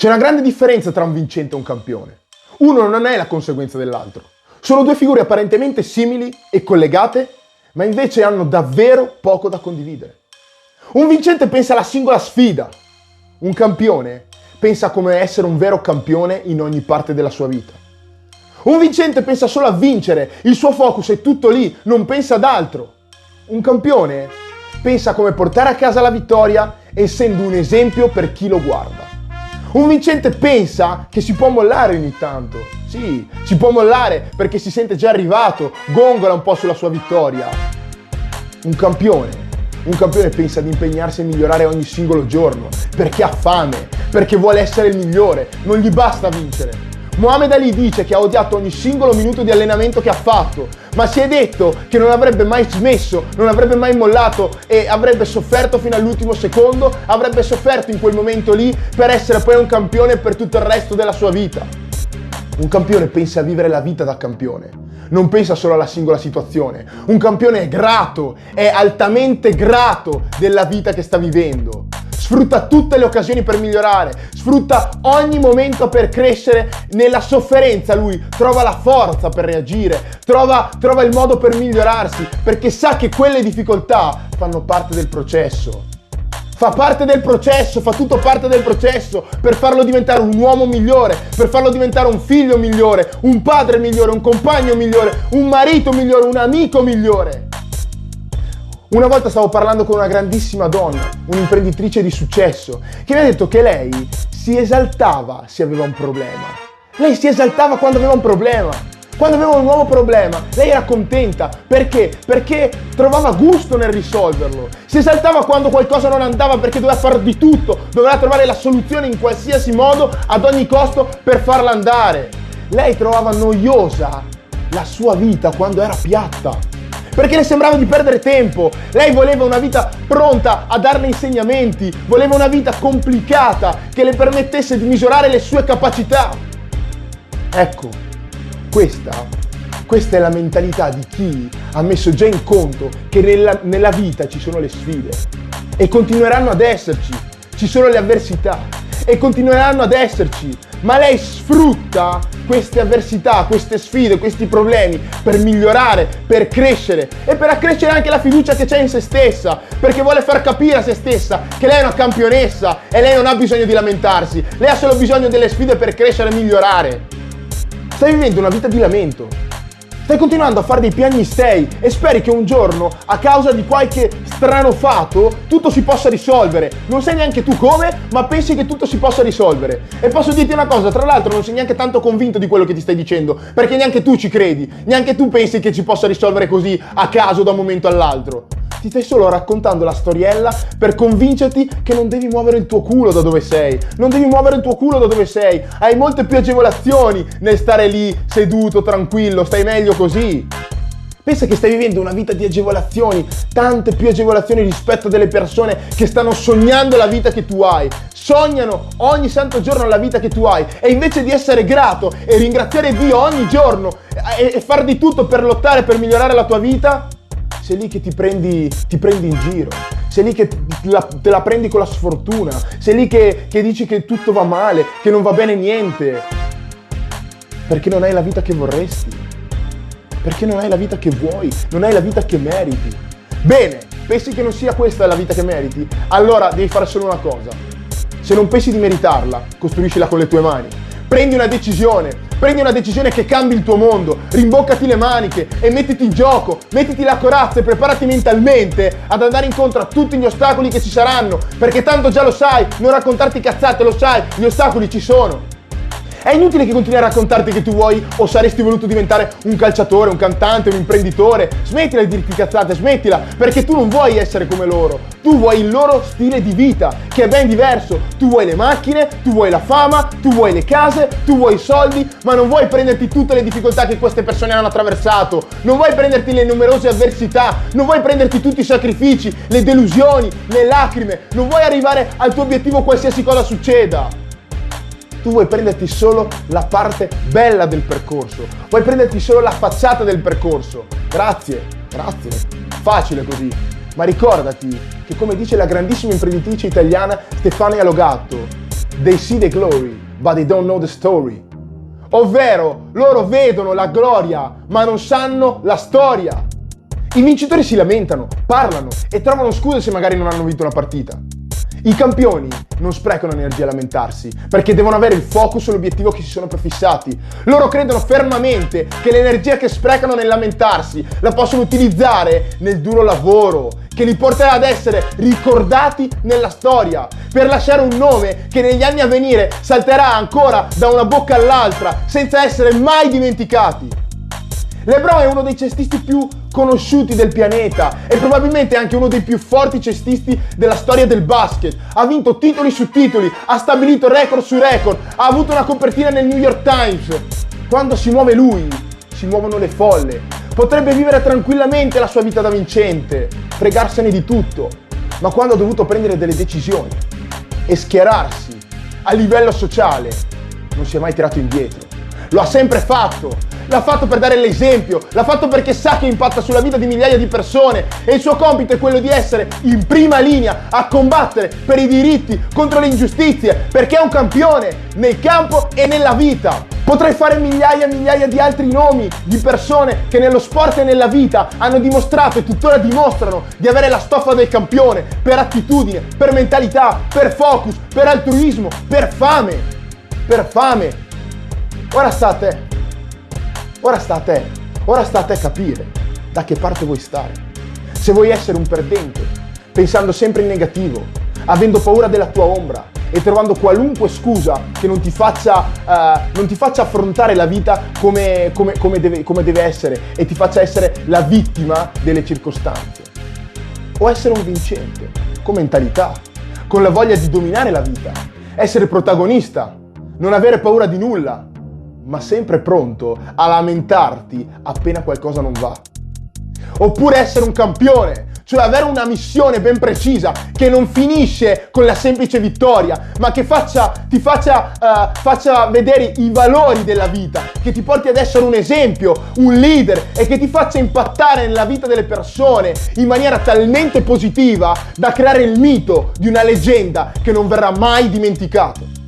C'è una grande differenza tra un vincente e un campione. Uno non è la conseguenza dell'altro. Sono due figure apparentemente simili e collegate, ma invece hanno davvero poco da condividere. Un vincente pensa alla singola sfida. Un campione pensa a come essere un vero campione in ogni parte della sua vita. Un vincente pensa solo a vincere, il suo focus è tutto lì, non pensa ad altro. Un campione pensa a come portare a casa la vittoria, essendo un esempio per chi lo guarda. Un vincente pensa che si può mollare ogni tanto. Sì, si può mollare perché si sente già arrivato, gongola un po' sulla sua vittoria. Un campione pensa di impegnarsi a migliorare ogni singolo giorno, perché ha fame, perché vuole essere il migliore, non gli basta vincere. Muhammad Ali dice che ha odiato ogni singolo minuto di allenamento che ha fatto, ma si è detto che non avrebbe mai smesso, non avrebbe mai mollato e avrebbe sofferto fino all'ultimo secondo, avrebbe sofferto in quel momento lì per essere poi un campione per tutto il resto della sua vita. Un campione pensa a vivere la vita da campione, non pensa solo alla singola situazione. Un campione è grato, è altamente grato della vita che sta vivendo. Sfrutta tutte le occasioni per migliorare, sfrutta ogni momento per crescere. Nella sofferenza lui trova la forza per reagire, trova il modo per migliorarsi, perché sa che quelle difficoltà fanno parte del processo. Fa parte del processo, fa tutto parte del processo per farlo diventare un uomo migliore, per farlo diventare un figlio migliore, un padre migliore, un compagno migliore, un marito migliore, un amico migliore. Una volta stavo parlando con una grandissima donna, un'imprenditrice di successo, che mi ha detto che lei si esaltava se aveva un problema. Lei si esaltava quando aveva un problema. Quando aveva un nuovo problema, lei era contenta. Perché? Perché trovava gusto nel risolverlo. Si esaltava quando qualcosa non andava perché doveva fare di tutto, doveva trovare la soluzione in qualsiasi modo, ad ogni costo, per farla andare. Lei trovava noiosa la sua vita quando era piatta, perché le sembrava di perdere tempo. Lei voleva una vita pronta a darle insegnamenti, voleva una vita complicata che le permettesse di misurare le sue capacità. Ecco, questa è la mentalità di chi ha messo già in conto che nella vita ci sono le sfide e continueranno ad esserci, ci sono le avversità e continueranno ad esserci, ma lei sfrutta queste avversità, queste sfide, questi problemi per migliorare, per crescere e per accrescere anche la fiducia che c'è in se stessa, perché vuole far capire a se stessa che lei è una campionessa e lei non ha bisogno di lamentarsi, lei ha solo bisogno delle sfide per crescere e migliorare. Stai vivendo una vita di lamento, stai continuando a fare dei piagnistei e speri che un giorno, a causa di qualche strano fatto, tutto si possa risolvere. Non sai neanche tu come, ma pensi che tutto si possa risolvere. E posso dirti una cosa, tra l'altro non sei neanche tanto convinto di quello che ti stai dicendo, perché neanche tu ci credi, neanche tu pensi che si possa risolvere così a caso da un momento all'altro. Ti stai solo raccontando la storiella per convincerti che non devi muovere il tuo culo da dove sei. Non devi muovere il tuo culo da dove sei. Hai molte più agevolazioni nel stare lì seduto, tranquillo, stai meglio così. Pensa che stai vivendo una vita di agevolazioni, tante più agevolazioni rispetto a delle persone che stanno sognando la vita che tu hai. Sognano ogni santo giorno la vita che tu hai e invece di essere grato e ringraziare Dio ogni giorno e far di tutto per lottare, per migliorare la tua vita, sei lì che ti prendi in giro, sei lì che te la prendi con la sfortuna, sei lì che dici che tutto va male, che non va bene niente, perché non hai la vita che vorresti, perché non hai la vita che vuoi, non hai la vita che meriti. Bene, pensi che non sia questa la vita che meriti? Allora devi fare solo una cosa: se non pensi di meritarla, costruiscila con le tue mani. Prendi una decisione che cambi il tuo mondo, rimboccati le maniche e mettiti in gioco, mettiti la corazza e preparati mentalmente ad andare incontro a tutti gli ostacoli che ci saranno, perché tanto già lo sai, non raccontarti cazzate, lo sai, gli ostacoli ci sono. È inutile che continui a raccontarti che tu vuoi o saresti voluto diventare un calciatore, un cantante, un imprenditore. Smettila di dirti cazzate, smettila, perché tu non vuoi essere come loro. Tu vuoi il loro stile di vita, che è ben diverso. Tu vuoi le macchine, tu vuoi la fama, tu vuoi le case, tu vuoi i soldi, ma non vuoi prenderti tutte le difficoltà che queste persone hanno attraversato. Non vuoi prenderti le numerose avversità, non vuoi prenderti tutti i sacrifici, le delusioni, le lacrime. Non vuoi arrivare al tuo obiettivo qualsiasi cosa succeda. Tu vuoi prenderti solo la parte bella del percorso, vuoi prenderti solo la facciata del percorso. Grazie, facile così. Ma ricordati che, come dice la grandissima imprenditrice italiana Stefania Logatto, They see the glory, but they don't know the story. Ovvero, loro vedono la gloria, ma non sanno la storia. I vincitori si lamentano, parlano e trovano scuse se magari non hanno vinto una partita. I campioni non sprecano energia a lamentarsi, perché devono avere il focus sull'obiettivo che si sono prefissati. Loro credono fermamente che l'energia che sprecano nel lamentarsi la possono utilizzare nel duro lavoro, che li porterà ad essere ricordati nella storia, per lasciare un nome che negli anni a venire salterà ancora da una bocca all'altra, senza essere mai dimenticati. LeBron è uno dei cestisti più conosciuti del pianeta e probabilmente anche uno dei più forti cestisti della storia del basket. Ha vinto titoli su titoli, ha stabilito record su record, ha avuto una copertina nel New York Times. Quando si muove lui, si muovono le folle. Potrebbe vivere tranquillamente la sua vita da vincente, fregarsene di tutto, ma quando ha dovuto prendere delle decisioni e schierarsi a livello sociale, non si è mai tirato indietro. Lo ha sempre fatto. L'ha fatto per dare l'esempio, l'ha fatto perché sa che impatta sulla vita di migliaia di persone e il suo compito è quello di essere in prima linea a combattere per i diritti contro le ingiustizie, perché è un campione nel campo e nella vita. Potrei fare migliaia e migliaia di altri nomi di persone che nello sport e nella vita hanno dimostrato e tuttora dimostrano di avere la stoffa del campione per attitudine, per mentalità, per focus, per altruismo, per fame. Per fame. Ora sta a te. Ora sta a te. Ora sta a te capire da che parte vuoi stare. Se vuoi essere un perdente, pensando sempre in negativo, avendo paura della tua ombra e trovando qualunque scusa che non ti faccia affrontare la vita come deve essere e ti faccia essere la vittima delle circostanze. O essere un vincente, con mentalità, con la voglia di dominare la vita, essere protagonista, non avere paura di nulla, ma sempre pronto a lamentarti appena qualcosa non va. Oppure essere un campione, cioè avere una missione ben precisa che non finisce con la semplice vittoria, ma che ti faccia vedere i valori della vita, che ti porti ad essere un esempio, un leader e che ti faccia impattare nella vita delle persone in maniera talmente positiva da creare il mito di una leggenda che non verrà mai dimenticato.